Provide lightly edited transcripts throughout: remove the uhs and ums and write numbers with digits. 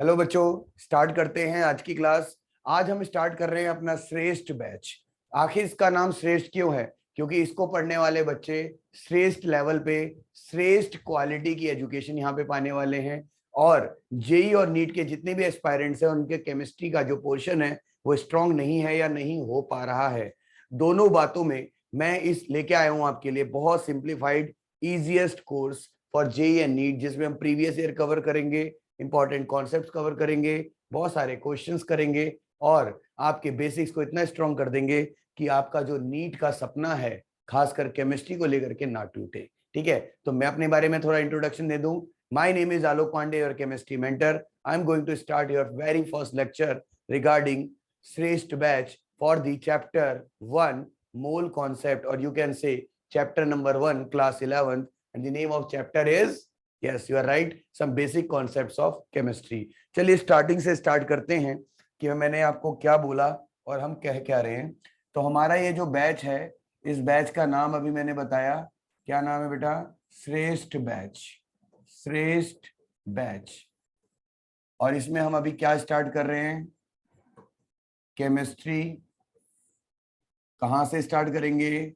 Hello बच्चों, start करते हैं आज की क्लास। आज हम स्टार्ट कर रहे हैं अपना श्रेष्ठ बैच। आखिर इसका नाम श्रेष्ठ क्यों है? क्योंकि इसको पढ़ने वाले बच्चे श्रेष्ठ लेवल पे श्रेष्ठ क्वालिटी की एजुकेशन यहाँ पे पाने वाले हैं। और जेई और नीट के जितने भी एस्पायरेंट्स हैं उनके केमिस्ट्री का जो पोर्शन है वो स्ट्रांग नहीं है या नहीं हो पा रहा है। दोनों बातों में मैं इस लेके आया हूँ आपके लिए बहुत simplified easiest course for JEE and NEET, जिसमें हम प्रीवियस ईयर कवर करेंगे, इंपॉर्टेंट कॉन्सेप्ट्स कवर करेंगे, बहुत सारे क्वेश्चंस करेंगे और आपके बेसिक्स को इतना स्ट्रॉन्ग कर देंगे कि आपका जो नीट का सपना है खासकर केमिस्ट्री को लेकर के ना टूटे। ठीक है, तो मैं अपने बारे में थोड़ा इंट्रोडक्शन दे दूं। My name is Alok Pandey, your chemistry mentor. I am going to start your very first lecture regarding Shreshth batch for the chapter 1 mole concept, और you can say chapter number 1 class 11th, and the name of chapter is, yes you are right, some basic concepts of chemistry। चलिए starting से start करते हैं कि मैंने आपको क्या बोला और हम कह क्या रहे हैं। तो हमारा ये जो बैच है, इस बैच का नाम अभी मैंने बताया। क्या नाम है बेटा? श्रेष्ठ बैच। श्रेष्ठ बैच। और इसमें हम अभी क्या स्टार्ट कर रहे हैं? केमिस्ट्री। कहाँ से स्टार्ट करेंगे?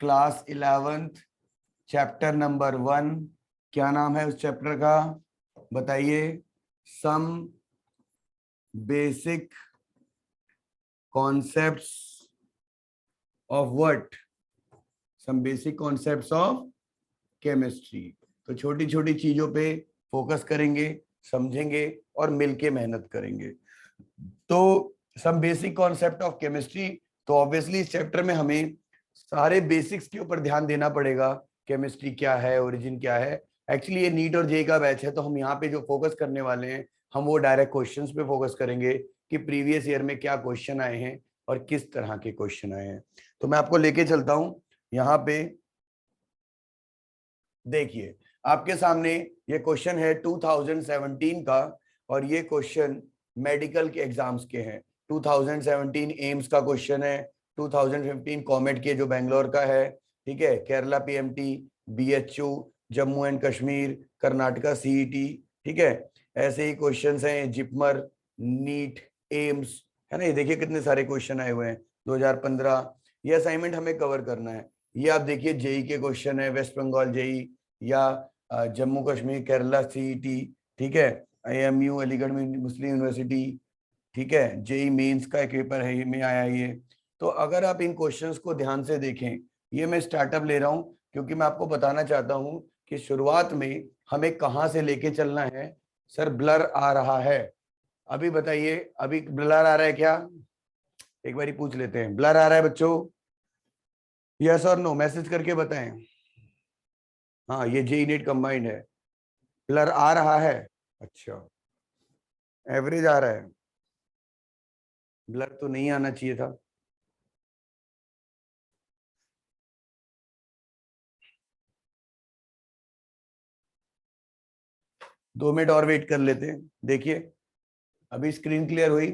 Class 11th, chapter number 1। क्या नाम है उस चैप्टर का? बताइए। Some basic concepts of what? Some basic concepts of chemistry. तो छोटी छोटी चीजों पे फोकस करेंगे, समझेंगे और मिलके मेहनत करेंगे। तो some basic concept of chemistry, तो ऑब्वियसली इस चैप्टर में हमें सारे बेसिक्स के ऊपर ध्यान देना पड़ेगा। केमिस्ट्री क्या है, ओरिजिन क्या है। एक्चुअली ये नीट और जे का बैच है, तो हम यहाँ पे जो फोकस करने वाले हैं हम वो डायरेक्ट क्वेश्चंस पे फोकस करेंगे कि प्रीवियस ईयर में क्या क्वेश्चन आए हैं और किस तरह के क्वेश्चन आए हैं। तो मैं आपको लेके चलता हूँ यहाँ पे। देखिए आपके सामने ये क्वेश्चन है 2017 का, और ये क्वेश्चन मेडिकल के एग्जाम्स के हैं। 2017 एम्स का क्वेश्चन है, 2015 कॉमेट के जो बेंगलोर का है, ठीक है, Kerala PMT, BHU, Jammu and Kashmir, Karnataka CET, ठीक है। ऐसे ही क्वेश्चंस हैं जिपमर, नीट, एम्स, है ना। ये देखिए कितने सारे क्वेश्चन आए हुए हैं 2015। ये असाइनमेंट हमें कवर करना है। ये आप देखिए जेई के क्वेश्चन है, वेस्ट बंगाल जेई या जम्मू कश्मीर केरला सीईटी, ठीक है, आईएमयू अलीगढ़ मुस्लिम यूनिवर्सिटी, ठीक है, जेई मेंस का एक पेपर है, ये में आया ये। तो अगर आप इन क्वेश्चंस को ध्यान से देखें, ये मैं स्टार्टअप ले रहा हूं क्योंकि मैं आपको बताना चाहता हूं कि शुरुआत में हमें कहां से लेके चलना है। सर ब्लर आ रहा है, अभी बताइए, अभी ब्लर आ रहा है क्या? एक बार पूछ लेते हैं, ब्लर आ रहा है बच्चों? यस और नो मैसेज करके बताएं। हाँ ये जेई नीट कंबाइंड है। ब्लर आ रहा है? अच्छा, एवरेज आ रहा है, ब्लर तो नहीं आना चाहिए था। दो मिनट और वेट कर लेते हैं। देखिए अभी स्क्रीन क्लियर हुई?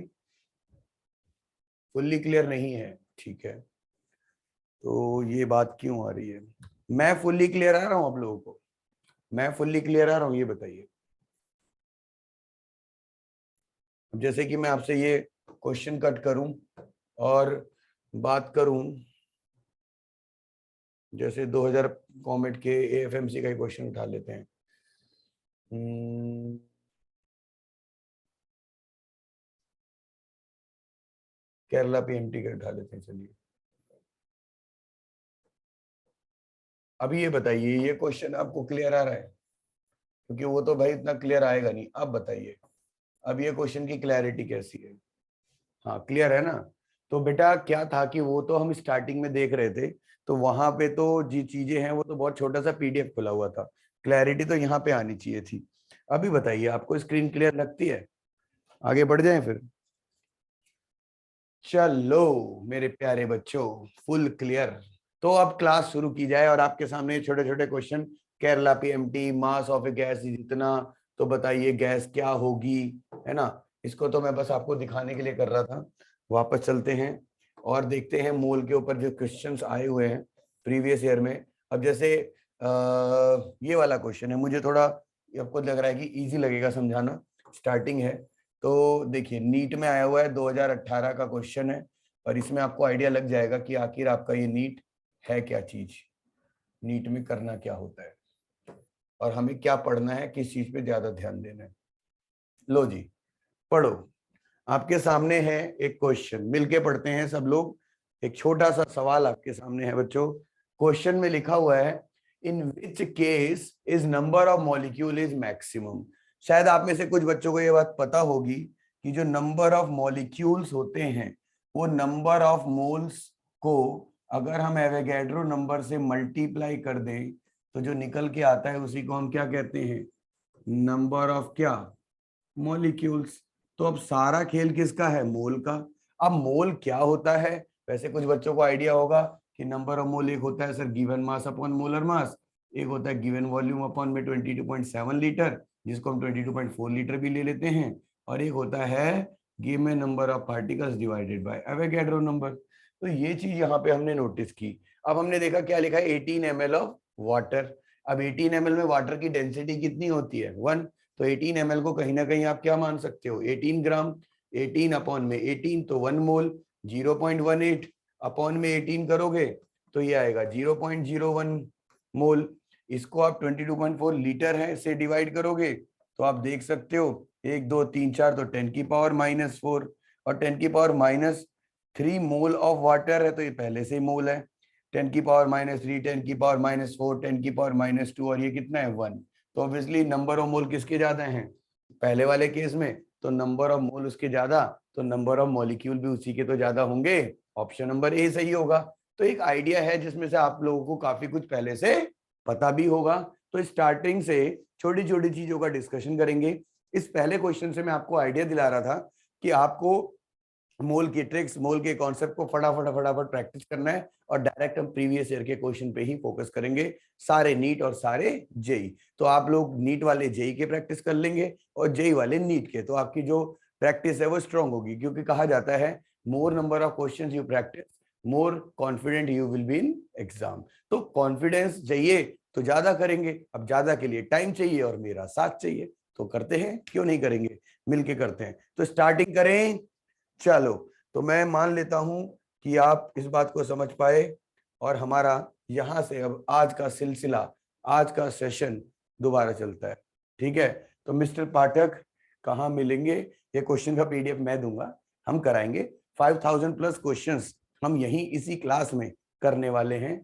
फुल्ली क्लियर नहीं है, ठीक है। तो ये बात क्यों आ रही है? मैं फुल्ली क्लियर आ रहा हूं आप लोगों को? मैं फुल्ली क्लियर आ रहा हूं, ये बताइए। अब जैसे कि मैं आपसे ये क्वेश्चन कट करूं और बात करूं, जैसे 2000 कॉमेट के एएफएमसी का क्वेश्चन उठा लेते हैं। केरला पीएमटी का उठा लेते हैं। चलिए अभी ये बताइए, ये क्वेश्चन आपको क्लियर आ रहा है? क्योंकि वो तो भाई इतना क्लियर आएगा नहीं। अब बताइए अब ये क्वेश्चन की क्लैरिटी कैसी है? हाँ क्लियर है ना। तो बेटा क्या था कि वो तो हम स्टार्टिंग में देख रहे थे, तो वहां पे तो जी चीजें हैं वो तो बहुत छोटा सा पीडीएफ खुला हुआ था। क्लैरिटी तो यहाँ पे आनी चाहिए थी। अभी बताइए आपको स्क्रीन क्लियर लगती है? आगे बढ़ जाएं फिर। चलो मेरे प्यारे बच्चों, फुल क्लियर। तो अब क्लास शुरू की जाए और आपके सामने छोटे छोटे question. Kerala PMT, mass of A gas is इतना, तो बताइए गैस क्या होगी, है ना। इसको तो मैं बस आपको दिखाने के लिए कर रहा था। वापस चलते हैं और देखते हैं मोल के ऊपर जो क्वेश्चंस आए हुए हैं प्रीवियस ईयर में। अब जैसे ये वाला क्वेश्चन है, मुझे थोड़ा आपको लग रहा है कि इजी लगेगा समझाना, स्टार्टिंग है। तो देखिए नीट में आया हुआ है, 2018 का क्वेश्चन है, और इसमें आपको आइडिया लग जाएगा कि आखिर आपका ये नीट है क्या चीज, नीट में करना क्या होता है और हमें क्या पढ़ना है, किस चीज पे ज्यादा ध्यान देना है। लो जी पढ़ो, आपके सामने है एक क्वेश्चन, मिलके पढ़ते हैं सब लोग। एक छोटा सा सवाल आपके सामने है बच्चों। क्वेश्चन में लिखा हुआ है in which case is number of molecule is maximum. शायद आप में से कुछ बच्चों को ये बात पता होगी कि जो नंबर ऑफ मॉलिक्यूल्स होते हैं वो नंबर ऑफ मोल्स को अगर हम एवोगैड्रो नंबर से मल्टीप्लाई कर दें तो जो निकल के आता है उसी को हम क्या कहते हैं, नंबर ऑफ क्या, मॉलिक्यूल्स। तो अब सारा खेल किसका है, मोल का। अब मोल क्या होता है, वैसे कुछ बच्चों को आइडिया होगा कि नंबर ऑफ मोल एक होता है sir given mass upon molar mass, एक होता है गिवन वॉल्यूम अपॉन में 22.7 लीटर जिसको हम 22.4 लीटर भी ले लेते हैं, और एक होता है given number of particles divided by Avogadro number. तो ये चीज यहाँ पे हमने नोटिस की। अब हमने देखा क्या लिखा है 18 ml ऑफ वाटर। अब 18 ml में वाटर की डेंसिटी कितनी होती है 1, तो 18 ml को कहीं ना कहीं आप क्या मान सकते हो 18 ग्राम, 18 अपॉन में 18 तो 1 मोल, 0.18 अपॉन में 18 करोगे तो ये आएगा 0.01 मोल। इसको आप 22.4 लीटर है से डिवाइड करोगे तो आप देख सकते हो 1 2 3 4 तो 10 की पावर -4 और 10 की पावर -3 मोल ऑफ वाटर है, तो ये पहले से ही मोल है। 10 की पावर -3, 10 की पावर -4, 10 की पावर -2 और ये कितना है 1। तो ऑब्वियसली नंबर ऑफ मोल किसके ज्यादा हैं, पहले वाले केस में, तो नंबर ऑफ मोल उसके ज्यादा, तो नंबर ऑफ मॉलिक्यूल भी उसी के तो ज्यादा होंगे। ऑप्शन नंबर ए सही होगा। तो एक आइडिया है जिसमें से आप लोगों को काफी कुछ पहले से पता भी होगा। तो स्टार्टिंग से छोटी छोटी चीजों का डिस्कशन करेंगे। इस पहले क्वेश्चन से मैं आपको आइडिया दिला रहा था कि आपको मोल की ट्रिक्स, मोल के कॉन्सेप्ट को फटाफट फटाफट प्रैक्टिस करना है, और डायरेक्ट हम प्रीवियस ईयर के क्वेश्चन पे ही फोकस करेंगे, सारे नीट और सारे जेई। तो आप लोग नीट वाले जेई के प्रैक्टिस कर लेंगे और जेई वाले नीट के, तो आपकी जो प्रैक्टिस है वो स्ट्रांग होगी, क्योंकि कहा जाता है मोर number of questions you practice more confident you will be in exam. तो कॉन्फिडेंस चाहिए तो ज्यादा करेंगे, अब ज्यादा के लिए टाइम चाहिए और मेरा साथ चाहिए, तो करते हैं, क्यों नहीं करेंगे, मिलके करते हैं। तो स्टार्टिंग करें, चलो। तो मैं मान लेता हूं कि आप इस बात को समझ पाए, और हमारा यहां से अब आज का सिलसिला, आज का सेशन दोबारा चलता है। ठीक है, तो मिस्टर पाठक कहाँ मिलेंगे, ये क्वेश्चन का पीडीएफ मैं दूंगा, हम कराएंगे 5000 प्लस क्वेश्चंस हम यहीं इसी क्लास में करने वाले हैं।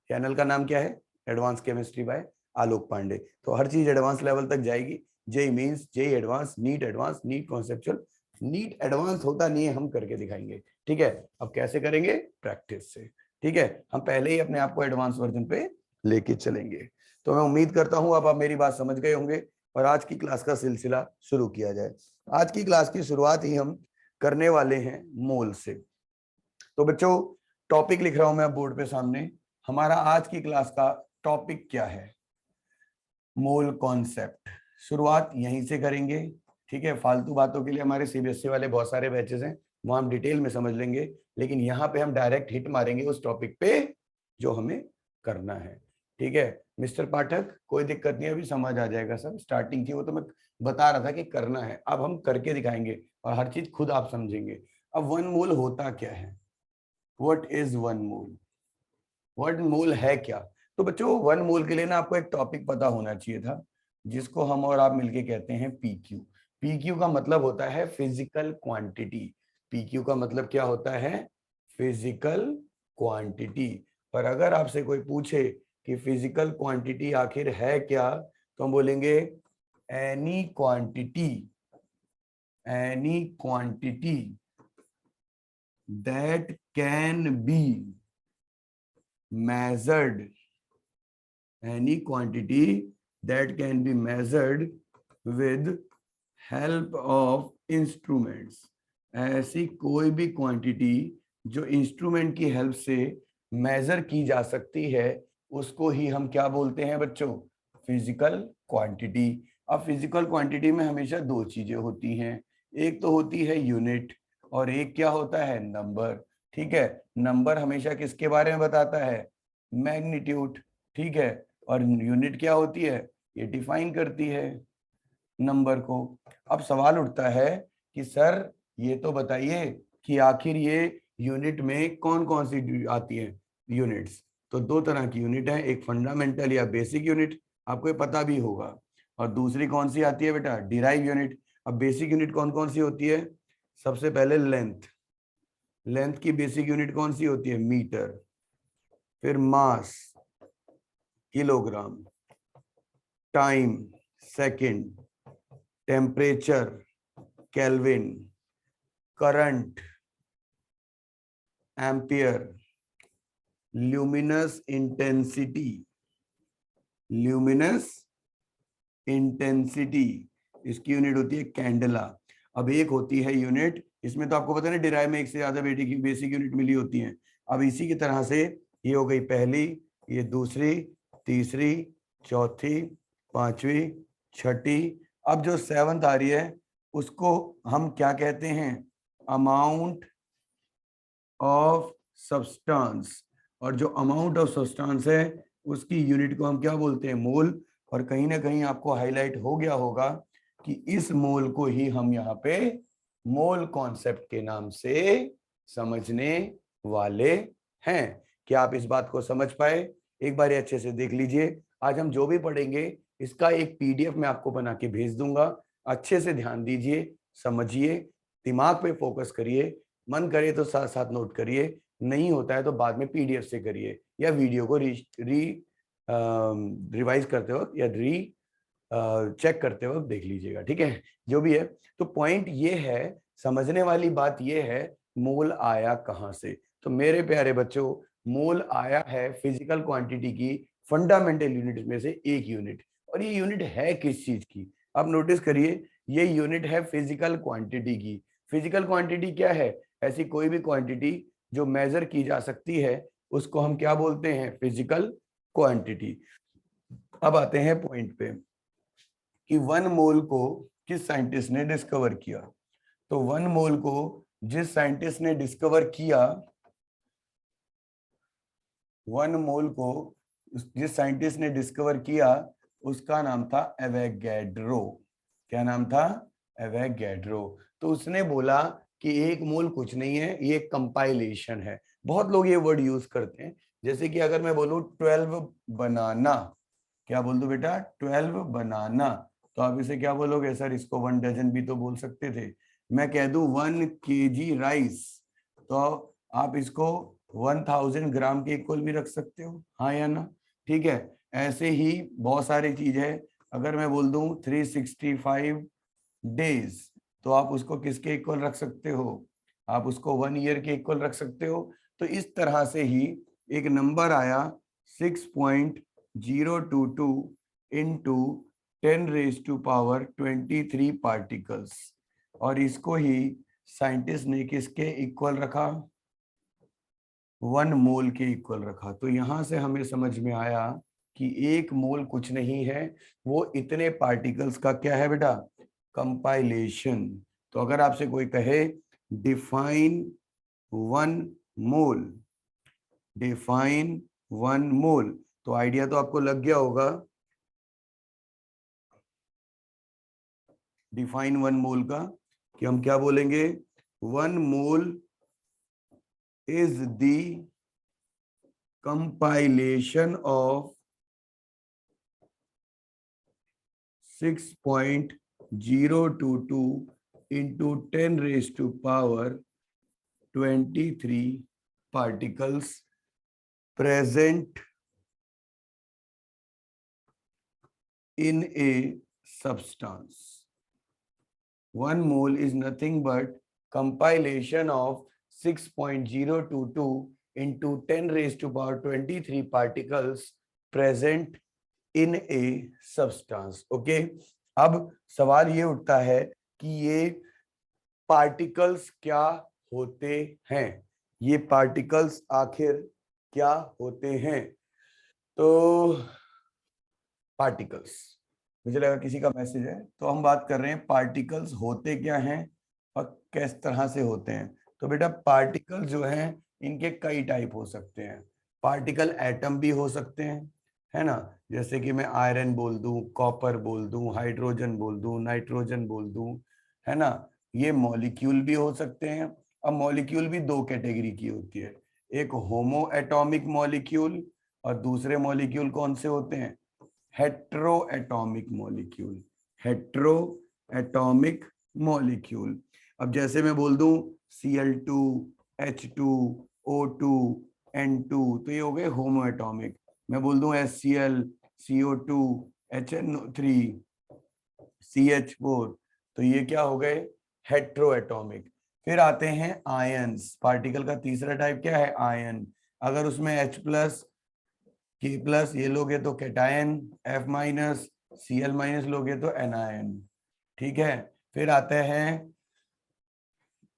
चैनल का नाम क्या है, advance chemistry by Alok Pandey. तो हर चीज एडवांस लेवल तक जाएगी, JEE means, JEE advance, NEET conceptual. NEET advance होता नहीं है, हम करके दिखाएंगे। ठीक है, अब कैसे करेंगे, प्रैक्टिस से। ठीक है, हम पहले ही अपने आप को एडवांस वर्जन पे लेके चलेंगे। तो मैं उम्मीद करता हूं अब आप मेरी बात समझ गए होंगे, और आज की क्लास का सिलसिला शुरू किया जाए। आज की क्लास की शुरुआत ही हम करने वाले हैं मोल से। तो बच्चों टॉपिक लिख रहा हूं मैं बोर्ड पे सामने, हमारा आज की क्लास का टॉपिक क्या है, मोल कॉन्सेप्ट। शुरुआत यहीं से करेंगे। ठीक है, फालतू बातों के लिए हमारे सीबीएसई वाले बहुत सारे बैचेस हैं, वो हम डिटेल में समझ लेंगे, लेकिन यहाँ पे हम डायरेक्ट हिट मारेंगे उस टॉपिक पे जो हमें करना है। ठीक है मिस्टर पाठक, कोई दिक्कत नहीं, अभी समझ आ जाएगा सब, स्टार्टिंग थी वो तो मैं बता रहा था कि करना है, अब हम करके दिखाएंगे और हर चीज खुद आप समझेंगे। अब वन मोल होता क्या है, what is one mole, one mole है क्या। तो बच्चों वन मोल के लिए ना आपको एक टॉपिक पता होना चाहिए था, जिसको हम और आप मिलके कहते हैं पीक्यू। पीक्यू का मतलब होता है फिजिकल क्वांटिटी। पीक्यू का मतलब क्या होता है, फिजिकल क्वांटिटी। पर अगर आपसे कोई पूछे कि फिजिकल क्वांटिटी आखिर है क्या, तो हम बोलेंगे any quantity, any quantity that can be measured, any quantity that can be measured with help of instruments। ऐसी कोई भी क्वांटिटी जो इंस्ट्रूमेंट की हेल्प से मेजर की जा सकती है उसको ही हम क्या बोलते हैं बच्चों, फिजिकल क्वांटिटी। अब फिजिकल क्वांटिटी में हमेशा दो चीजें होती हैं, एक तो होती है यूनिट और एक क्या होता है, नंबर। ठीक है, नंबर हमेशा किसके बारे में बताता है, मैग्नीट्यूड। ठीक है, और यूनिट क्या होती है, ये डिफाइन करती है। नंबर को। अब सवाल उठता है कि सर ये तो बताइए कि आखिर ये यूनिट में कौन कौन सी आती है यूनिट्स। तो दो तरह की यूनिट है, एक फंडामेंटल या बेसिक यूनिट, आपको ये पता भी होगा, और दूसरी कौन सी आती है बेटा, डिराइव यूनिट। अब बेसिक यूनिट कौन कौन सी होती है, सबसे पहले लेंथ, लेंथ की बेसिक यूनिट कौन सी होती है, मीटर। फिर mass, kilogram. Time, second. Temperature, kelvin. Current, ampere. Luminous intensity, luminous intensity, इसकी यूनिट होती है कैंडला। अब एक होती है यूनिट, इसमें तो आपको पता है ना डिराइव में एक से ज्यादा बेसिक यूनिट मिली होती हैं। अब इसी की तरह से ये हो गई पहली, ये दूसरी, तीसरी, चौथी, पांचवी, छठी। अब जो सेवंथ आ रही है उसको हम क्या कहते हैं, अमाउंट ऑफ सब्सटेंस। और जो अमाउंट ऑफ सब्सटेंस है उसकी यूनिट को हम क्या बोलते हैं, मोल। और कहीं ना कहीं आपको हाईलाइट हो गया होगा कि इस मोल को ही हम यहाँ पे मोल कॉन्सेप्ट के नाम से समझने वाले हैं। क्या आप इस बात को समझ पाए, एक बार अच्छे से देख लीजिए। आज हम जो भी पढ़ेंगे इसका एक पीडीएफ मैं आपको बना के भेज दूंगा, अच्छे से ध्यान दीजिए, समझिए, दिमाग पे फोकस करिए, मन करे तो साथ साथ नोट करिए, नहीं होता है तो बाद में पीडीएफ से करिए या वीडियो को रिवाइज करते वक्त या चेक करते वक्त देख लीजिएगा, ठीक है। जो भी है, तो पॉइंट ये है, समझने वाली बात ये है, मोल आया कहां से। तो मेरे प्यारे बच्चों, मोल आया है फिजिकल क्वांटिटी की फंडामेंटल यूनिट में से एक यूनिट। और ये यूनिट है किस चीज की, आप नोटिस करिए, ये यूनिट है फिजिकल क्वांटिटी की। फिजिकल क्वांटिटी क्या है, ऐसी कोई भी क्वांटिटी जो मेजर की जा सकती है उसको हम क्या बोलते हैं, फिजिकल क्वांटिटी। अब आते हैं पॉइंट पे कि वन मोल को किस साइंटिस्ट ने डिस्कवर किया। तो वन मोल को जिस साइंटिस्ट ने डिस्कवर किया, वन मोल को जिस साइंटिस्ट ने डिस्कवर किया उसका नाम था एवोगैड्रो। क्या नाम था, एवोगैड्रो। तो उसने बोला कि एक मोल कुछ नहीं है, ये कंपाइलेशन है। बहुत लोग ये वर्ड यूज करते हैं, जैसे कि अगर मैं बोलूं 12 बनाना, क्या बोल दो बेटा, 12 बनाना, तो आप इसे क्या बोलोगे सर, इसको 1 डजन भी तो बोल सकते थे। मैं कह दूं 1 केजी राइस, तो आप इसको 1000 ग्राम के इक्वल भी रख सकते हो, हाँ या ना, ठीक है। ऐसे ही बहुत सारी चीज है, अगर मैं बोल दूं 365 डेज, तो आप उसको किसके इक्वल रख सकते हो, आप उसको 1 ईयर के इक्वल रख सकते हो। तो इस तरह से ही एक नंबर आया 6.022 इंटू 10⁻23 पार्टिकल्स, और इसको ही साइंटिस्ट ने किसके इक्वल रखा, 1 मोल के इक्वल रखा। तो यहां से हमें समझ में आया कि एक मोल कुछ नहीं है, वो इतने पार्टिकल्स का क्या है बेटा, कंपाइलेशन। तो अगर आपसे कोई कहे डिफाइन 1 मोल, डिफाइन 1 मोल, तो आइडिया तो आपको लग गया होगा, डिफाइन 1 मोल का, कि हम क्या बोलेंगे, 1 mole is the compilation of 6.022 into 10⁻23 particles present in a substance. 1 mole is nothing but compilation of 6.022 into 10⁻23 particles present in a substance. Okay? अब सवाल ये उठता है कि ये पार्टिकल्स क्या होते हैं, ये पार्टिकल्स आखिर क्या होते हैं। तो पार्टिकल्स, मुझे लगा किसी का मैसेज है, तो हम बात कर रहे हैं पार्टिकल्स होते क्या हैं और किस तरह से होते हैं। तो बेटा पार्टिकल्स जो हैं इनके कई टाइप हो सकते हैं। पार्टिकल एटम भी हो सकते हैं, है ना। जैसे कि मैं आयरन बोल दूं, कॉपर बोल दूं, हाइड्रोजन बोल दूं, नाइट्रोजन बोल दूं, है ना। ये मॉलिक्यूल भी हो सकते हैं। अब मॉलिक्यूल भी दो कैटेगरी की होती है, एक होमो एटॉमिक मॉलिक्यूल और दूसरे मॉलिक्यूल कौन से होते हैं, hetero atomic molecule. Hetero atomic molecule. अब जैसे मैं बोल दूं Cl2, H2, O2, N2, तो ये हो गए होमो एटॉमिक। मैं बोल दूं HCl, CO2, HNO3, CH4, तो ये क्या हो गए, हेट्रो एटॉमिक। फिर आते हैं आयंस। पार्टिकल का तीसरा टाइप क्या है, आयन। अगर उसमें H प्लस, K प्लस ये लोगे तो cation, F minus, Cl minus लोगे तो एनायन। ठीक है। फिर आते हैं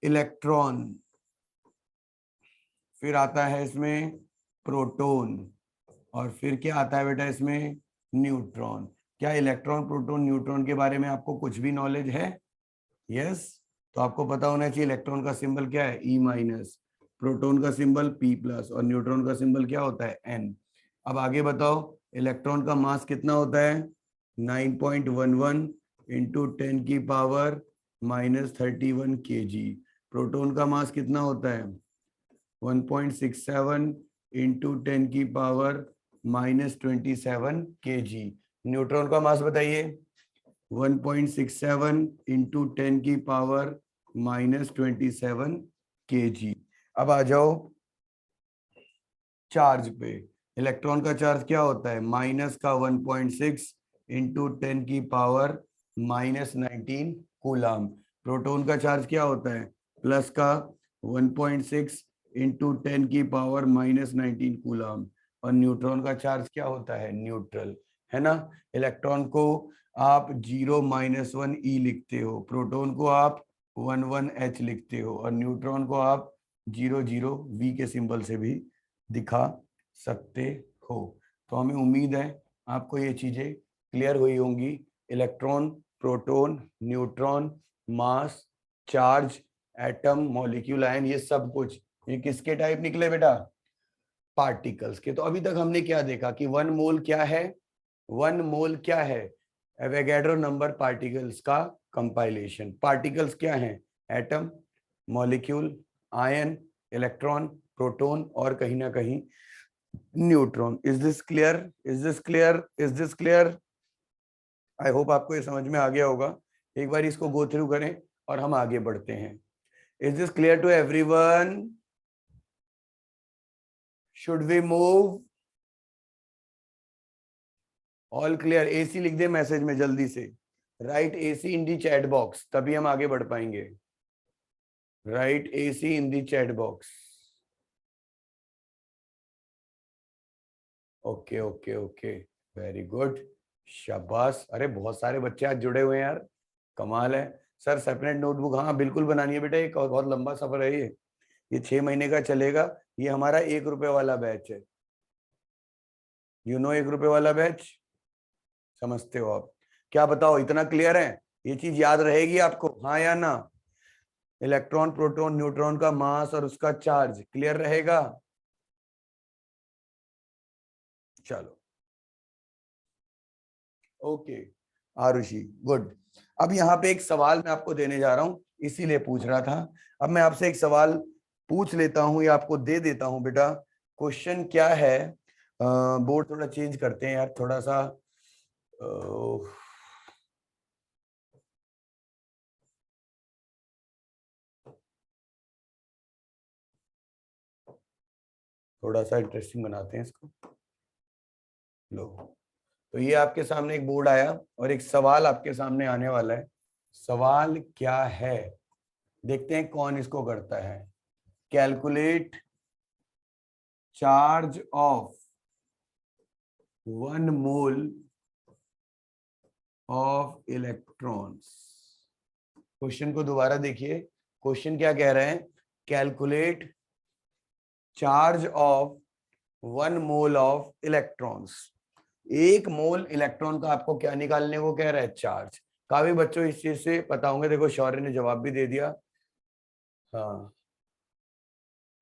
इलेक्ट्रॉन, फिर आता है इसमें प्रोटॉन, और फिर क्या आता है बेटा इसमें, न्यूट्रॉन। क्या इलेक्ट्रॉन, प्रोटॉन, न्यूट्रॉन के बारे में आपको कुछ भी नॉलेज है? यस। तो आपको पता होना चाहिए इलेक्ट्रॉन का सिंबल क्या है, E माइनस, प्रोटॉन का सिंबल P प्लस और न्यूट्रॉन का सिंबल क्या होता है, N। अब आगे बताओ, इलेक्ट्रॉन का मास कितना होता है, 9.11 इंटू 10 की पावर -31 kg। प्रोटॉन का मास कितना होता है, 1.67 इंटू 10 की पावर -27 kg। न्यूट्रॉन का मास बताइए, 1.67 इंटू 10 की पावर -27 kg। अब आ जाओ चार्ज पे। इलेक्ट्रॉन का चार्ज क्या होता है, माइनस का 1.6 इंटू 10 की पावर -19 कूलाम। प्रोटॉन का चार्ज क्या होता है, प्लस का 1.6 इंटू 10 की पावर -19 कूलाम। और न्यूट्रॉन का चार्ज क्या होता है, न्यूट्रल, है ना। इलेक्ट्रॉन को आप 0-1 E लिखते हो, प्रोटॉन को आप 1-1 H लिखते हो, और न्यूट्रॉन को आप 0-0 V के सिंबल से भी दिखा सकते हो। तो हमें उम्मीद है आपको ये चीजें क्लियर हुई होंगी। इलेक्ट्रॉन, प्रोटॉन, न्यूट्रॉन, मास, चार्ज, एटम, मॉलिक्यूल, आयन, ये सब कुछ ये किसके टाइप निकले बेटा, पार्टिकल्स के। तो अभी तक हमने क्या देखा कि 1 मोल क्या है, 1 मोल क्या है, एवोगैड्रो नंबर पार्टिकल्स का कंपाइलेशन। पार्टिकल्स क्या हैं, atom, molecule, ion, electron, proton और कहीं ना कहीं neutron. Is this clear, is this clear, is this clear? I hope आपको ये समझ में आ गया होगा। एक बार इसको गो थ्रू करें और हम आगे बढ़ते हैं। Is this clear to everyone? Should we move? All clear? AC लिख दे मैसेज में जल्दी से। Right AC in the chat box, तभी हम आगे बढ़ पाएंगे। Right AC in the chat box. Okay okay okay, very good, शाबाश। अरे बहुत सारे बच्चे आज जुड़े हुए हैं यार, कमाल है। सर सेपरेट नोटबुक, हाँ बिल्कुल बनानी है बेटा, एक बहुत लंबा सफर है ये 6 महीने का चलेगा। ये हमारा 1 रुपए वाला बैच है, यू नो 1 रुपए वाला बैच, समझते हो आप? क्या बताओ, इतना क्लियर है? ये चीज याद रहेगी आपको, हाँ या ना? इलेक्ट्रॉन, प्रोटॉन, न्यूट्रॉन का मास और उसका चार्ज क्लियर रहेगा? चलो ओके आरुषि, गुड। अब यहाँ पे एक सवाल मैं आपको देने जा रहा हूं, इसीलिए पूछ रहा था। अब मैं आपसे एक सवाल पूछ लेता हूं या आपको दे देता हूं बेटा। क्वेश्चन क्या है, बोर्ड थोड़ा चेंज करते हैं यार, थोड़ा सा थोड़ा सा इंटरेस्टिंग बनाते हैं इसको। लो, तो ये आपके सामने एक बोर्ड आया और एक सवाल आपके सामने आने वाला है। सवाल क्या है, देखते हैं कौन इसको करता है। Calculate charge of 1 mole of electrons. Question को दोबारा देखिए, क्वेश्चन क्या कह रहे हैं, calculate charge of 1 mole of electrons. 1 mole electron का आपको क्या निकालने को कह रहा है, चार्ज। काफी बच्चों इस चीज से पता होंगे, देखो शौर्य ने जवाब भी दे दिया। हाँ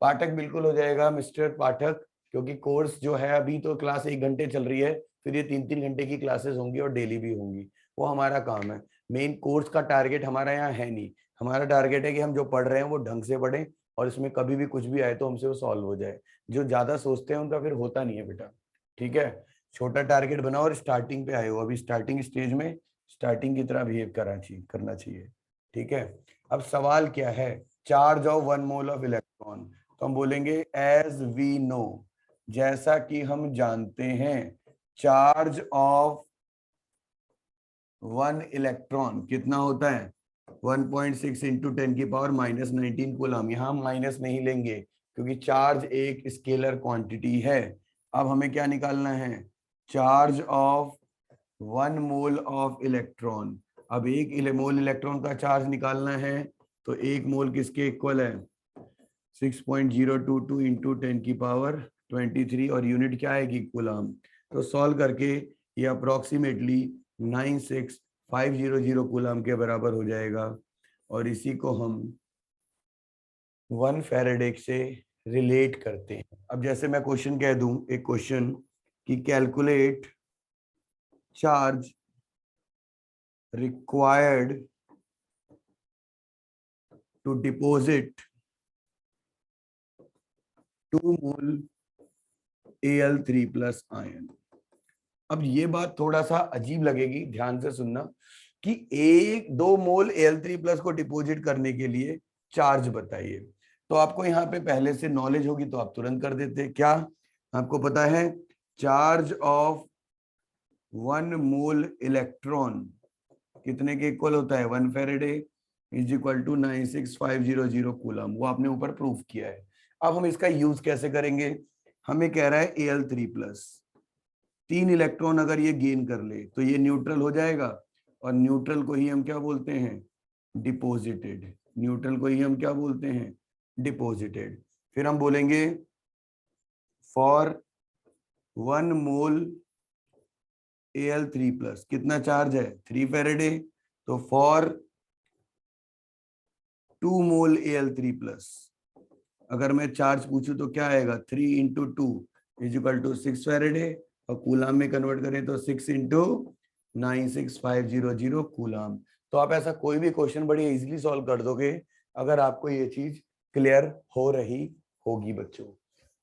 पाठक बिल्कुल हो जाएगा मिस्टर पाठक, क्योंकि कोर्स जो है अभी तो क्लास 1 घंटे चल रही है, फिर ये 3-3 घंटे की क्लासेस होंगी और डेली भी होंगी, वो हमारा काम है। मेन कोर्स का टारगेट हमारा यहाँ है नहीं, हमारा टारगेट है कि हम जो पढ़ रहे हैं वो ढंग से पढ़ें और इसमें कभी भी कुछ भी आए तो हमसे वो सॉल्व हो जाए। जो ज्यादा सोचते हैं उनका फिर होता नहीं है बेटा, ठीक है। छोटा टारगेट बनाओ और स्टार्टिंग पे आए हो, अभी स्टार्टिंग स्टेज में स्टार्टिंग की तरह बिहेव करना चाहिए, ठीक है। अब सवाल क्या है, charge of 1 mole of electron, तो हम बोलेंगे एज वी नो, जैसा कि हम जानते हैं, चार्ज ऑफ 1 इलेक्ट्रॉन कितना होता है, 1.6 इंटू 10⁻⁻19 कूलम। यहाँ हम माइनस नहीं लेंगे क्योंकि चार्ज एक स्केलर क्वांटिटी है। अब हमें क्या निकालना है, charge of 1 mole of electron. अब 1 मोल इलेक्ट्रॉन का चार्ज निकालना है तो 1 मोल किसके इक्वल है, 6.022 इंटू 10⁻23 और यूनिट क्या आएगी, कूलम। तो सॉल्व करके ये अप्रोक्सीमेटली 96500 कूलम के बराबर हो जाएगा और इसी को हम 1 फैराडे से रिलेट करते हैं। अब जैसे मैं क्वेश्चन कह दूं, एक क्वेश्चन कि calculate charge required to deposit 2 mole Al3 plus ion। अब ये बात थोड़ा सा अजीब लगेगी, ध्यान से सुनना, कि 1-2 मोल Al3 प्लस को डिपॉजिट करने के लिए चार्ज बताइए। तो आपको यहाँ पे पहले से नॉलेज होगी तो आप तुरंत कर देते। क्या आपको पता है, चार्ज ऑफ 1 मोल इलेक्ट्रॉन कितने के इक्वल होता है, 1 faraday is equal to 96500 coulomb. वो आपने ऊपर प्रूफ किया है। अब हम इसका यूज कैसे करेंगे, हमें कह रहा है Al3 प्लस 3 इलेक्ट्रॉन अगर ये गेन कर ले तो ये न्यूट्रल हो जाएगा और न्यूट्रल को ही हम क्या बोलते हैं, डिपॉजिटेड। न्यूट्रल को ही हम क्या बोलते हैं, डिपॉजिटेड। फिर हम बोलेंगे फॉर 1 मोल Al3 प्लस कितना चार्ज है, 3 फैराडे, तो फॉर 2 मोल Al3 प्लस अगर मैं चार्ज पूछूं तो क्या आएगा, 3 into 2 is equal to 6 faraday और कूलाम में कन्वर्ट करें तो 6 इंटू 96500 कूलाम। तो आप ऐसा कोई भी क्वेश्चन बड़ी इजीली सॉल्व कर दोगे अगर आपको ये चीज क्लियर हो रही होगी। बच्चों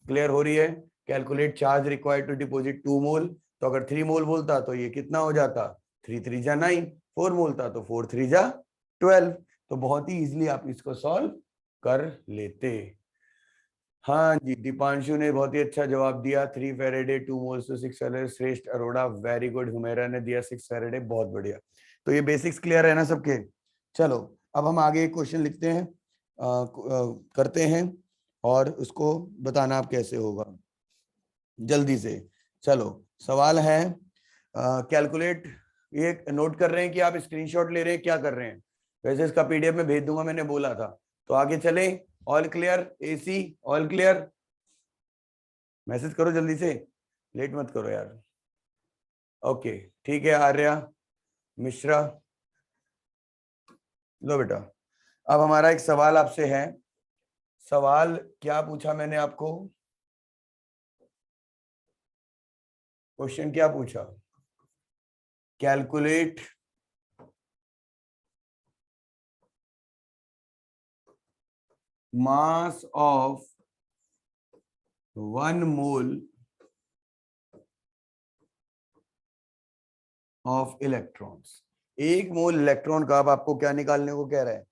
क्लियर हो रही है, calculate charge required to deposit 2 mole, तो अगर 3 मोल बोलता तो ये कितना हो जाता, 3 3 जा 9, 4 मोल था तो 4 3 जा 12। तो बहुत ही इजीली आप इसको सॉल्व कर लेते। हाँ जी, दीपांशु ने बहुत ही अच्छा जवाब दिया, 3 फैराडे 2 मोल्स टू 6 फैराडे। श्रेष्ठ अरोड़ा वेरी गुड। हुमेरा ने दिया 6 फैराडे, बहुत बढ़िया। तो ये बेसिक्स क्लियर है ना सबके। चलो अब हम आगे एक क्वेश्चन लिखते हैं, करते हैं और उसको बताना आप कैसे होगा जल्दी से। चलो सवाल है, कैलकुलेट, ये नोट कर रहे हैं कि आप स्क्रीनशॉट ले रहे हैं, क्या कर रहे हैं, वैसे इसका पीडीएफ में भेज दूंगा, मैंने बोला था। तो आगे चले, all clear, AC all clear, message करो जल्दी से, लेट मत करो यार। ओके ठीक है, आर्या मिश्रा, लो बेटा। अब हमारा एक सवाल आपसे है, सवाल क्या पूछा मैंने आपको, क्वेश्चन क्या पूछा, calculate mass of 1 mole of electrons. 1 mole electron का अब आपको क्या निकालने को कह रहा है,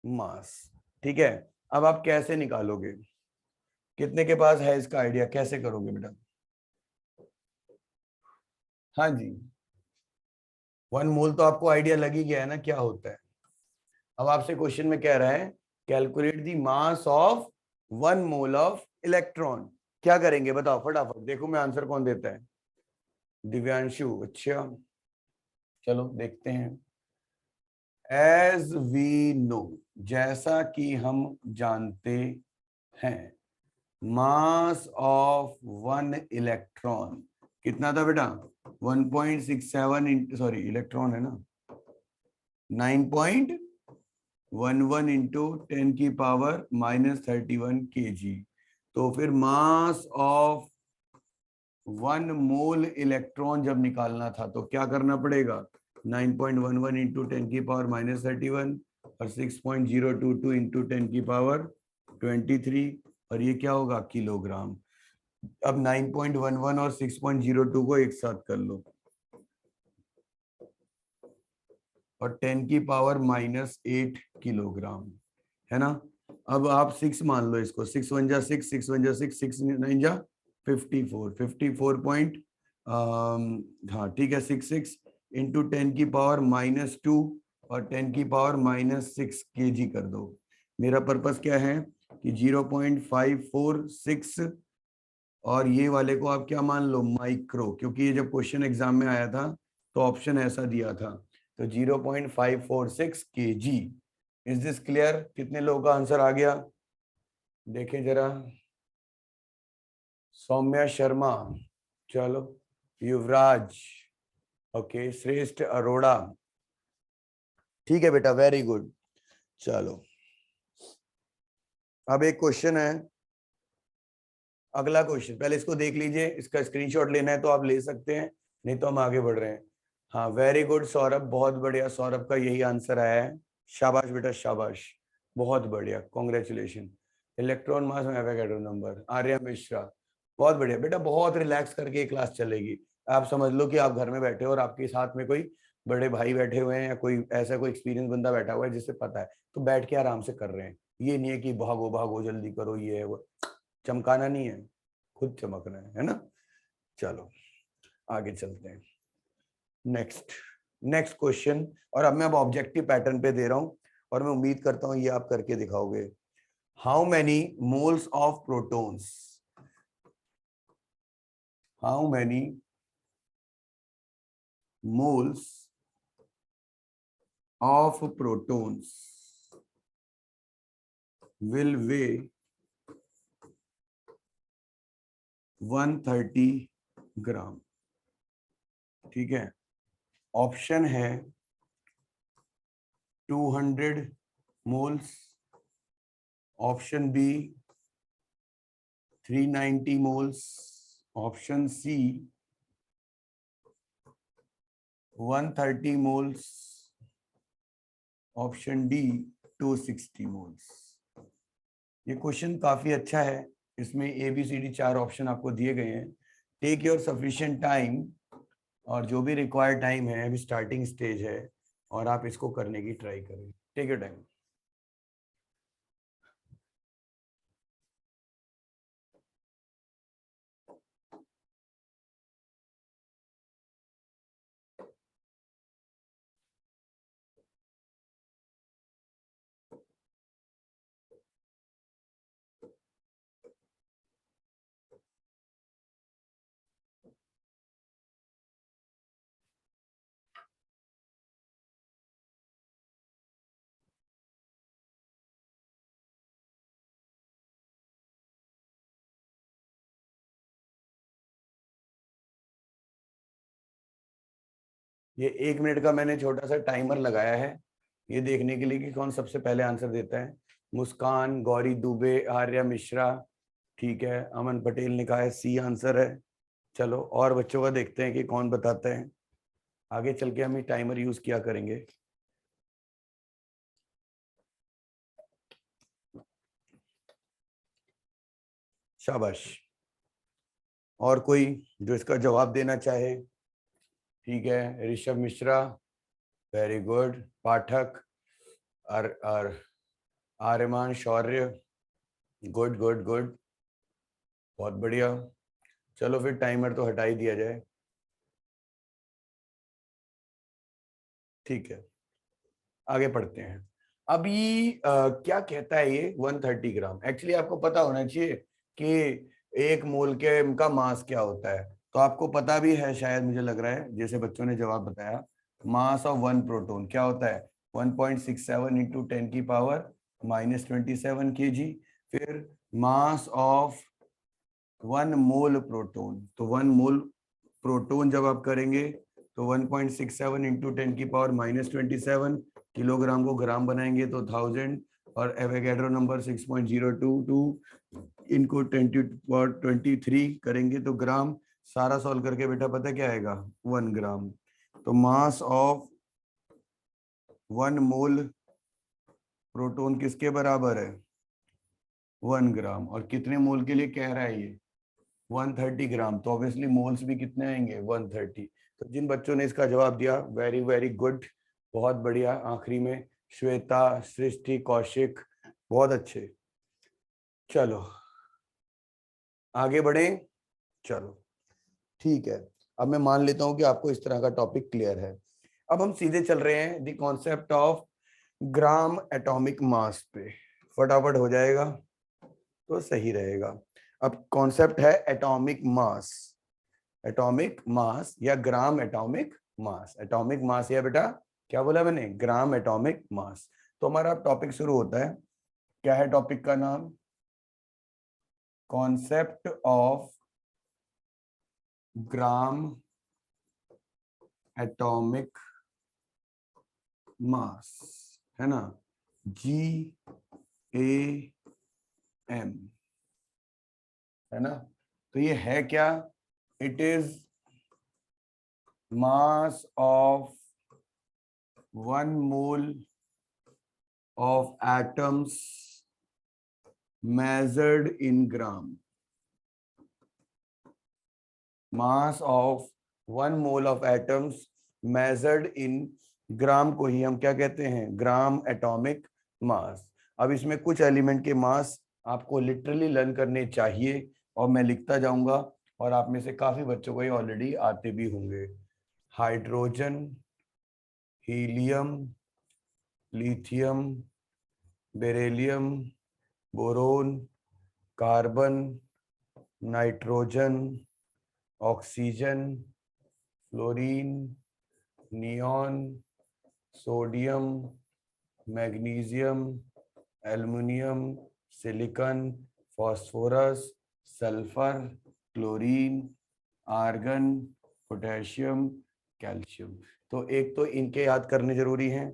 मास। ठीक है, अब आप कैसे निकालोगे, कितने के पास है इसका आइडिया, कैसे करोगे बेटा। हाँ जी, 1 मोल तो आपको आइडिया लग ही गया है ना क्या होता है। अब आपसे क्वेश्चन में कह रहा है calculate the mass of 1 mole of electron. क्या करेंगे बताओ फटाफट, देखो मैं आंसर कौन देता है, दिव्यांशु, अच्छा चलो देखते हैं। एज वी नो, जैसा कि हम जानते हैं, मास ऑफ 1 इलेक्ट्रॉन कितना था बेटा, 1.67 इंटू, सॉरी इलेक्ट्रॉन है ना, 9.11 इंटू 10⁻⁻31 kg। तो फिर मास ऑफ 1 मोल इलेक्ट्रॉन जब निकालना था तो क्या करना पड़ेगा, 9.11 इंटू 10 की पावर -31 और 6.022 इंटू 10 की पावर 23, और ये क्या होगा, किलोग्राम। अब 9.11 और 6.02 को एक साथ कर लो और 10 की पावर -8 किलोग्राम, है ना। अब आप 6 मान लो इसको, 6 1 जा 6, 6 1 जा 6, 6 9 जा 54, 54 पॉइंट, हाँ ठीक है, 66 इंटू 10 की पावर -2 और 10 की पावर -6 kg कर दो। मेरा पर्पस क्या है कि 0.546, और ये वाले को आप क्या मान लो, माइक्रो, क्योंकि ये जब क्वेश्चन एग्जाम में आया था तो ऑप्शन ऐसा दिया था। तो 0.546 kg। Is this clear? कितने लोगों का आंसर आ गया, देखें जरा। सौम्या शर्मा, चलो। युवराज, ओके। श्रेष्ठ अरोड़ा, ठीक है बेटा, वेरी गुड। चलो, अब एक क्वेश्चन है, अगला क्वेश्चन। पहले इसको देख लीजिए, इसका स्क्रीनशॉट लेना है तो आप ले सकते हैं, नहीं तो हम आगे बढ़ रहे हैं। हाँ, वेरी गुड सौरभ, बहुत बढ़िया। सौरभ का यही आंसर आया है, शाबाश बेटा शाबाश, बहुत बढ़िया, कॉन्ग्रेचुलेशन। इलेक्ट्रॉन मास में एवोगैड्रो नंबर, आर्या मिश्रा, बहुत बढ़िया बेटा। बहुत रिलैक्स करके ये क्लास चलेगी। आप समझ लो कि आप घर में बैठे हो और आपके साथ में कोई बड़े भाई बैठे हुए हैं या कोई ऐसा कोई एक्सपीरियंस बंदा बैठा हुआ है जिससे पता है, तो बैठ के आराम से कर रहे हैं। ये नहीं है कि भागो भागो जल्दी करो, ये है वो, चमकाना नहीं है, खुद चमकना है ना। चलो आगे चलते हैं। नेक्स्ट नेक्स्ट क्वेश्चन, और अब मैं अब ऑब्जेक्टिव पैटर्न पे दे रहा हूं और मैं उम्मीद करता हूं ये आप करके दिखाओगे। How many moles of protons, how many moles of protons will weigh 130 gram. ठीक है, ऑप्शन है 200 moles, option B 390 moles, option C 130 moles, option D 260 moles. ये क्वेश्चन काफी अच्छा है, इसमें ABCD 4 ऑप्शन आपको दिए गए हैं। टेक योर सफिशिएंट टाइम, और जो भी रिक्वायर्ड टाइम है, अभी स्टार्टिंग स्टेज है और आप इसको करने की ट्राई करें। Take your time. ये 1 मिनट का मैंने छोटा सा टाइमर लगाया है, ये देखने के लिए कि कौन सबसे पहले आंसर देता है। मुस्कान, गौरी दुबे, आर्या मिश्रा, ठीक है। अमन पटेल ने कहा है सी आंसर है। चलो और बच्चों का देखते हैं कि कौन बताते हैं। आगे चल के हम ये टाइमर यूज किया करेंगे। शाबाश। और कोई जो इसका जवाब देना चाहे? ठीक है, ऋषभ मिश्रा, वेरी गुड। पाठक, और आर्यमान शौर्य, गुड गुड गुड, बहुत बढ़िया। चलो फिर टाइमर तो हटा ही दिया जाए, ठीक है। आगे पढ़ते हैं। अभी क्या कहता है ये 130 ग्राम। एक्चुअली आपको पता होना चाहिए कि 1 मोल के का मास क्या होता है, तो आपको पता भी है शायद, मुझे लग रहा है, जैसे बच्चों ने जवाब बताया। मास ऑफ 1 प्रोटॉन क्या होता है, 1.67 इंटू 10 की पावर -27 kg। फिर मास ऑफ 1 मोल प्रोटॉन, तो 1 मोल प्रोटॉन जब आप करेंगे तो 1.67 इंटू 10 की पावर -27 किलोग्राम को ग्राम बनाएंगे तो 1000, और एवोगैड्रो नंबर 6.022 इनको 10 की पावर 23 करेंगे तो ग्राम। सारा सॉल्व करके बेटा पता क्या आएगा 1 ग्राम। तो मास ऑफ 1 मोल प्रोटॉन किसके बराबर है 1 ग्राम। और कितने मोल के लिए कह रहा है ये 130 ग्राम। तो ऑब्वियसली मोल्स भी कितने आएंगे 130। तो जिन बच्चों ने इसका जवाब दिया वेरी वेरी गुड, बहुत बढ़िया। आखिरी में श्वेता, सृष्टि, कौशिक, बहुत अच्छे। चलो आगे बढ़े। चलो ठीक है, अब मैं मान लेता हूं कि आपको इस तरह का टॉपिक क्लियर है। अब हम सीधे चल रहे हैं the concept of gram atomic mass पे, फटाफट हो जाएगा तो सही रहेगा। अब कॉन्सेप्ट है एटॉमिक मास। एटॉमिक मास या gram atomic mass. Atomic mass या बेटा क्या बोला मैंने ग्राम एटॉमिक मास। तो हमारा टॉपिक शुरू होता है। क्या है टॉपिक का नाम concept of gram atomic mass, है ना, GAM, है ना। तो ये है क्या, it is mass of 1 mole of atoms measured in gram. Mass of 1 mole of atoms measured in ग्राम को ही हम क्या कहते हैं ग्राम एटॉमिक मास। अब इसमें कुछ एलिमेंट के मास आपको लिटरली लर्न करने चाहिए और मैं लिखता जाऊंगा और आप में से काफी बच्चों को ये ऑलरेडी आते भी होंगे। Hydrogen, helium, lithium, beryllium, boron, carbon, nitrogen, oxygen, fluorine, neon, sodium, magnesium, aluminium, silicon, phosphorus, sulphur, chlorine, argon, potassium, calcium. तो एक तो इनके याद करने जरूरी हैं।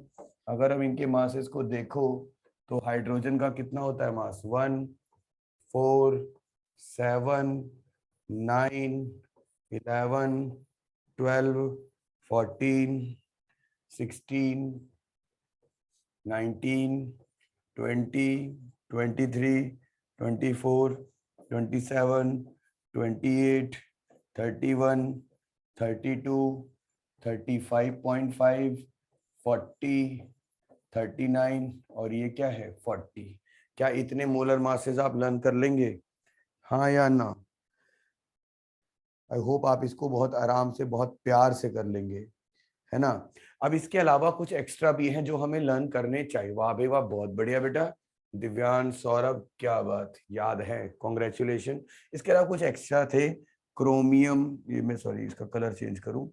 अगर हम इनके मासेस को देखो तो हाइड्रोजन का कितना होता है मास 1, 4, 7, 9, 11, 12, 14, 16, 19, 20, 23, 24, 27, 28, 31, 32, 35.5, 40, 39 और ये क्या है 40। क्या इतने मोलर मासेस आप लर्न कर लेंगे, हाँ या ना। आई होप आप इसको बहुत आराम से बहुत प्यार से कर लेंगे, है ना। अब इसके अलावा कुछ एक्स्ट्रा भी हैं जो हमें लर्न करने चाहिए। वाह बे वाह, बहुत बढ़िया बेटा। दिव्यांश, सौरभ, क्या बात, याद है, कॉन्ग्रेचुलेशन। इसके अलावा कुछ एक्स्ट्रा थे। क्रोमियम, ये मैं सॉरी इसका कलर चेंज करूं,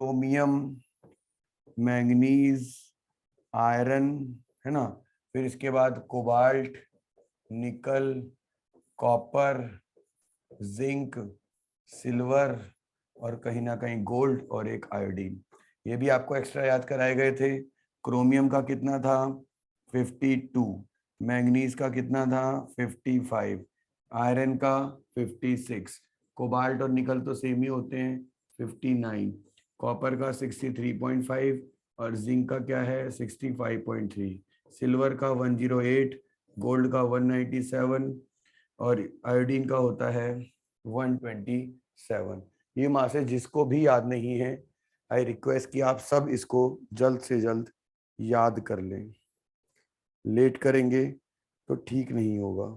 क्रोमियम, मैंगनीज, आयरन, है ना। फिर इसके बाद कोबाल्ट, निकल, कॉपर, जिंक, सिल्वर और कहीं ना कहीं गोल्ड और एक आयोडीन। ये भी आपको एक्स्ट्रा याद कराए गए थे। क्रोमियम का कितना था 52, मैंगनीज का कितना था 55, आयरन का 56, कोबाल्ट और निकल तो सेम ही होते हैं 59, कॉपर का 63.5 और जिंक का क्या है 65.3, सिल्वर का 108, गोल्ड का 197 और आयोडीन का होता है 127। ये मासेस जिसको भी याद नहीं है, आई रिक्वेस्ट कि आप सब इसको जल्द से जल्द याद कर लें। लेट करेंगे तो ठीक नहीं होगा।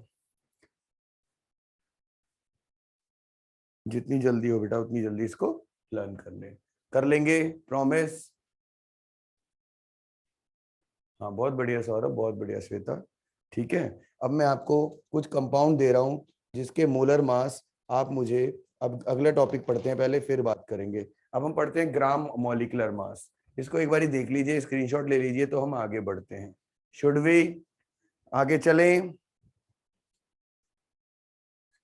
जितनी जल्दी हो बेटा उतनी जल्दी इसको लर्न कर लें। कर लेंगे, प्रॉमिस। हाँ बहुत बढ़िया सौरभ, बहुत बढ़िया श्वेता। ठीक है, अब मैं आपको कुछ कंपाउंड दे रहा हूं जिसके मोलर मास आप मुझे, अब अगला टॉपिक पढ़ते हैं पहले फिर बात करेंगे। अब हम पढ़ते हैं ग्राम मॉलिक्यूलर मास। इसको एक बार देख लीजिए, स्क्रीनशॉट ले लीजिए तो हम आगे बढ़ते हैं। शुड वी आगे चलें,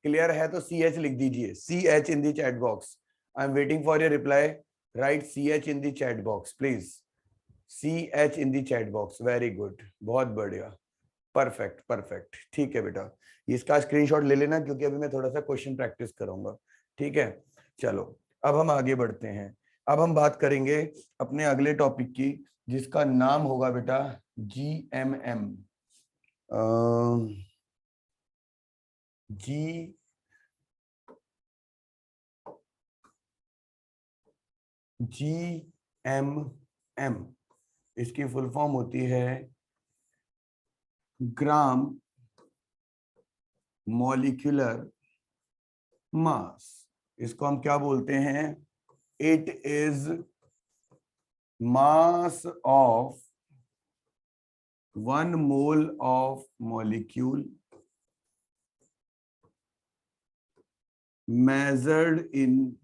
क्लियर है तो CH लिख दीजिए, CH in the chat box. I am waiting for your reply. Right CH in the chat box please, CH in the chat box. Very good, बहुत बढ़िया, परफेक्ट परफेक्ट। ठीक है बेटा, इसका स्क्रीनशॉट ले लेना क्योंकि अभी मैं थोड़ा सा क्वेश्चन प्रैक्टिस करूंगा। ठीक है, चलो अब हम आगे बढ़ते हैं। अब हम बात करेंगे अपने अगले टॉपिक की, जिसका नाम होगा बेटा GMM। GMM इसकी फुल फॉर्म होती है ग्राम मॉलिक्यूलर मास। इसको हम क्या बोलते हैं? It is mass of 1 mole of molecule measured in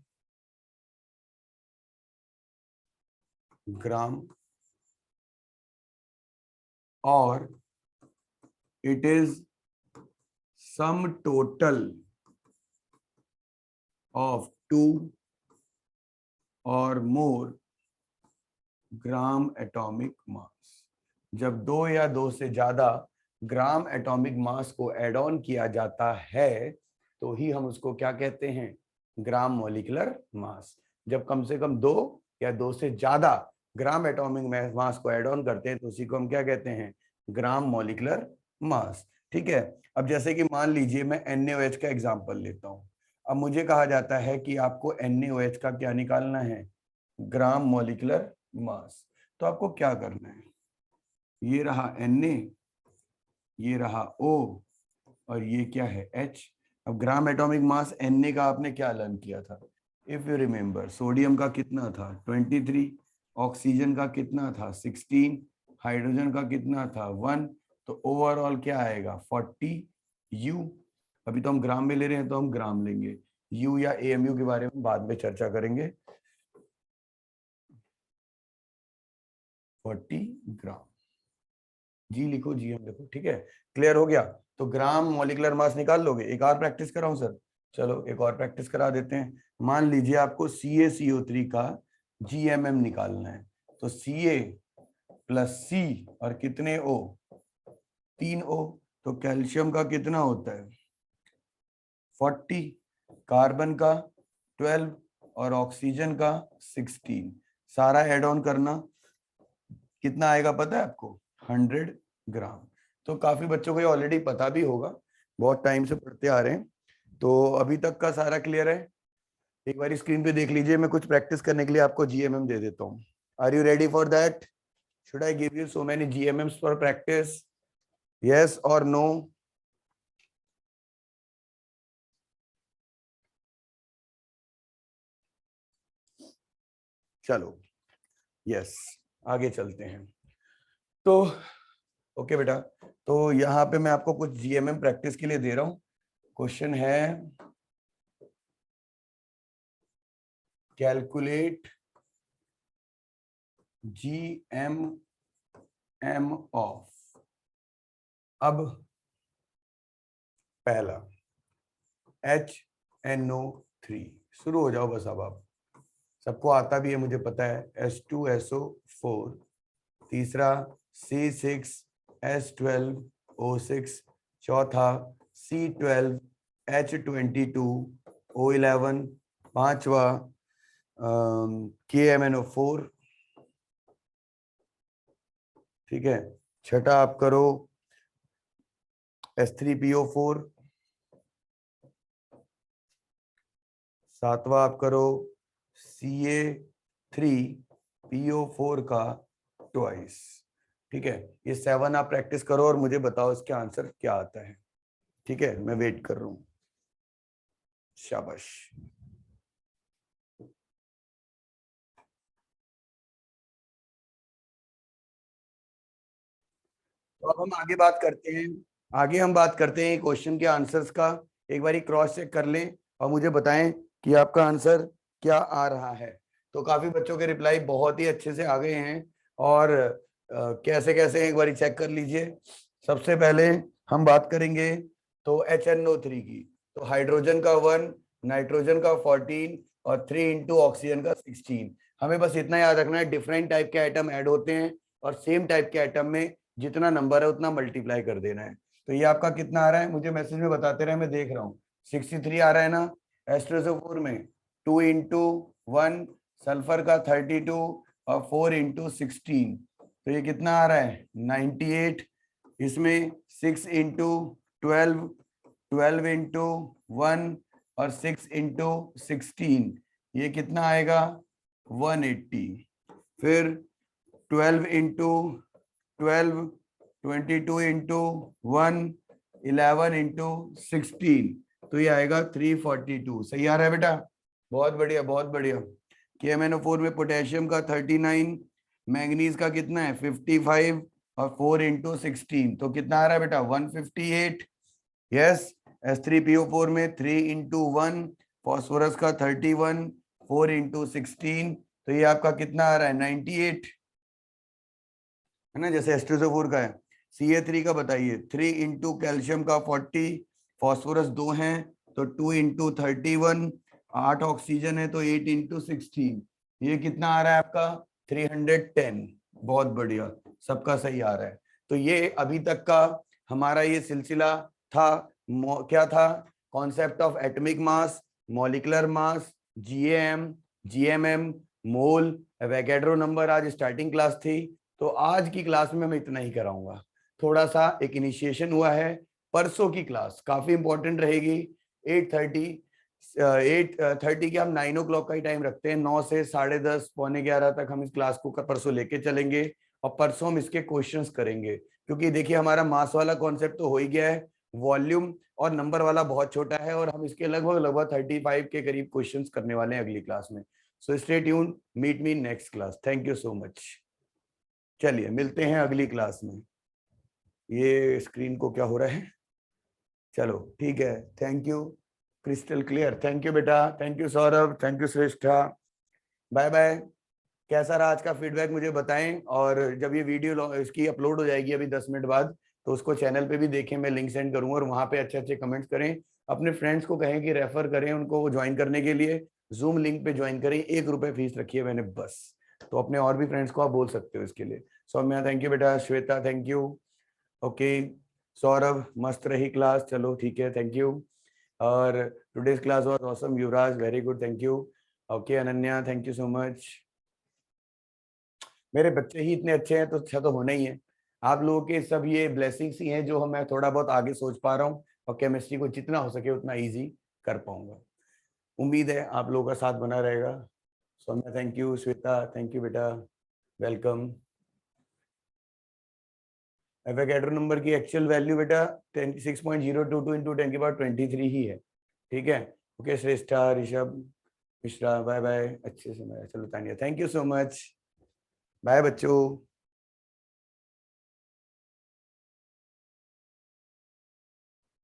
ग्राम, और it is sum total of 2 or more gram atomic mass. जब 2 या 2 से ज्यादा ग्राम एटॉमिक मास को एड ऑन किया जाता है तो ही हम उसको क्या कहते हैं? Gram molecular mass. जब कम से कम 2 या 2 से ज्यादा ग्राम एटॉमिक मास को एड ऑन करते हैं तो उसी को हम क्या कहते हैं? Gram molecular mass. ठीक है, अब जैसे कि मान लीजिए मैं NaOH का एग्जांपल लेता हूं। अब मुझे कहा जाता है कि आपको NaOH का क्या निकालना है? Gram molecular mass. तो आपको क्या करना है? ये रहा Na, ये रहा O, और ये क्या है? H। अब ग्राम एटॉमिक मास Na का आपने क्या लर्न किया था? इफ यू रिमेम्बर, सोडियम का कितना था? 23, ऑक्सीजन का कितना था? 16, हाइड्रोजन का कितना था? 1। तो ओवरऑल क्या आएगा? 40 U। अभी तो हम ग्राम में ले रहे हैं तो हम ग्राम लेंगे, U या AMU के बारे में बाद में चर्चा करेंगे। 40 ग्राम, जी लिखो, GM लिखो। ठीक है, क्लियर हो गया? तो ग्राम मॉलिक्यूलर मास निकाल लोगे। एक और प्रैक्टिस कराऊं सर? चलो एक और प्रैक्टिस करा देते हैं। मान लीजिए आपको CaCO3 का GMM निकालना है। तो Ca प्लस C और कितने O? 3 O। तो कैल्शियम का कितना होता है? 40, कार्बन का 12 और ऑक्सीजन का 16। सारा एड ऑन करना, कितना आएगा पता है आपको? 100 ग्राम। तो काफी बच्चों को ये ऑलरेडी पता भी होगा, बहुत टाइम से पढ़ते आ रहे हैं। तो अभी तक का सारा क्लियर है? एक बार स्क्रीन पे देख लीजिए, मैं कुछ प्रैक्टिस करने के लिए आपको GMM दे देता हूँ। Are you ready for that? Should I give you so many GMMs for practice? Yes और नो? चलो यस, आगे चलते हैं। तो ओके बेटा, तो यहाँ पे मैं आपको कुछ GMM प्रैक्टिस के लिए दे रहा हूँ। क्वेश्चन है कैलकुलेट GMM ऑफ। अब पहला HNO3, शुरू हो जाओ बस। अब आप सबको आता भी है, मुझे पता है। H2SO4, तीसरा C6H12O6, चौथा C12H22O11, पांचवा KMNO4। ठीक है, छठा आप करो H3PO4, सातवां आप करो Ca3PO4 का ट्वाइस। ठीक है, ये 7 आप प्रैक्टिस करो और मुझे बताओ इसका आंसर क्या आता है। ठीक है, मैं वेट कर रहा हूं। शाबाश। तो अब हम आगे बात करते हैं। आगे हम बात करते हैं क्वेश्चन के आंसर्स का। एक बार क्रॉस चेक कर लें और मुझे बताएं कि आपका आंसर क्या आ रहा है। तो काफी बच्चों के रिप्लाई बहुत ही अच्छे से आ गए हैं, और कैसे कैसे एक बार चेक कर लीजिए। सबसे पहले हम बात करेंगे तो HNO3 की। तो हाइड्रोजन का 1, नाइट्रोजन का 14 और 3 इंटू ऑक्सीजन का 16। हमें बस इतना याद रखना है, डिफरेंट टाइप के आइटम ऐड होते हैं और सेम टाइप के आइटम में जितना नंबर है उतना मल्टीप्लाई कर देना है। तो ये आपका कितना आ रहा है? मुझे मैसेज में बताते रहे, मैं देख रहा हूँ। 63 आ रहा है ना? H2SO4 में 2 इंटू 1, सल्फर का 32 और 4 इंटू 16, तो ये कितना आ रहा है 98। इसमें 6 इंटू 12, 12 इंटू 1 और 6 इंटू 16, ये कितना आएगा 180। फिर 12 इंटू 12, 22 इंटू 1, 11 इंटू 16, तो ये आएगा 342। सही आ रहा है बेटा, बहुत बढ़िया बहुत बढ़िया। KMnO4 में पोटेशियम का 39, मैंगनीज का कितना है 55 और 4 इंटू 16, तो कितना आ रहा है बेटा 158। यस। H3PO4 में 3 इंटू 1, फॉस्फोरस का 31, 4 इंटू 16, तो ये आपका कितना आ रहा है 98, है ना, जैसे H2SO4 का है। Ca3 का बताइए, 3 इंटू कैल्शियम का 40, फॉस्फोरस 2 हैं तो 2 इंटू 31, 8 ऑक्सीजन है तो 8 इंटू 16, ये कितना आ रहा है आपका 310। बहुत बढ़िया, सबका सही आ रहा है। तो ये अभी तक का हमारा ये सिलसिला था। क्या था? Concept of atomic mass, molecular mass, GAM, GMM, mole, Avogadro number आज स्टार्टिंग क्लास थी। तो आज की क्लास में मैं इतना ही कराऊंगा। थोड़ा सा एक इनिशिएशन हुआ है। परसों की क्लास काफी इंपॉर्टेंट रहेगी। 8:30 की हम 9 o'clock का ही टाइम रखते हैं। 9 से 10:30 पौने 11 तक हम इस क्लास को परसों लेके चलेंगे और परसों हम इसके क्वेश्चंस करेंगे। क्योंकि देखिए हमारा मास वाला कॉन्सेप्ट तो हो ही गया है, वॉल्यूम और नंबर वाला बहुत छोटा है और हम इसके लगभग लगभग 35 के करीब क्वेश्चंस करने वाले हैं अगली क्लास में। So stay tune, meet me next class. Thank you so much. चलिए मिलते हैं अगली क्लास में। ये स्क्रीन को क्या हो रहा है? चलो ठीक है, thank you, crystal clear. Thank you बेटा, thank you Saurabh, thank you Shreshtha, bye bye. कैसा रहा आज का फीडबैक मुझे बताएं। और जब ये वीडियो इसकी अपलोड हो जाएगी अभी 10 मिनट बाद, तो उसको चैनल पे भी देखें, मैं लिंक सेंड करूंगा और वहां पे अच्छे अच्छे कमेंट्स करें। अपने फ्रेंड्स को कहें कि रेफर करें उनको ज्वाइन करने के लिए। जूम लिंक पे ज्वाइन करें, 1 रुपए फीस रखी है मैंने बस। तो अपने और भी फ्रेंड्स को आप बोल सकते हो इसके लिए। सौम्या थैंक यू बेटा, Shweta thank you, okay. Saurabh मस्त रही क्लास, चलो ठीक है, थैंक यू। और today's class was awesome, Yuvraj very good, thank you, okay. Ananya thank you so much. मेरे बच्चे ही इतने अच्छे हैं तो अच्छा तो होना ही है। आप लोगों के सब ये ब्लेसिंग्स ही हैं जो मैं थोड़ा बहुत आगे सोच पा रहा हूँ और केमिस्ट्री को जितना हो सके उतना इजी कर पाऊंगा। उम्मीद है आप लोगों का साथ बना रहेगा। Saumya thank you, Shweta thank you बेटा, वेलकम। एवोगैड्रो नंबर की एक्चुअल वैल्यू बेटा 6.022 इंटू 10⁻23 ही है, ठीक है। Okay Shreshtha, Rishabh Mishra, bye bye, अच्छे से। मैं चलो Tania, thank you so much, bye बच्चों।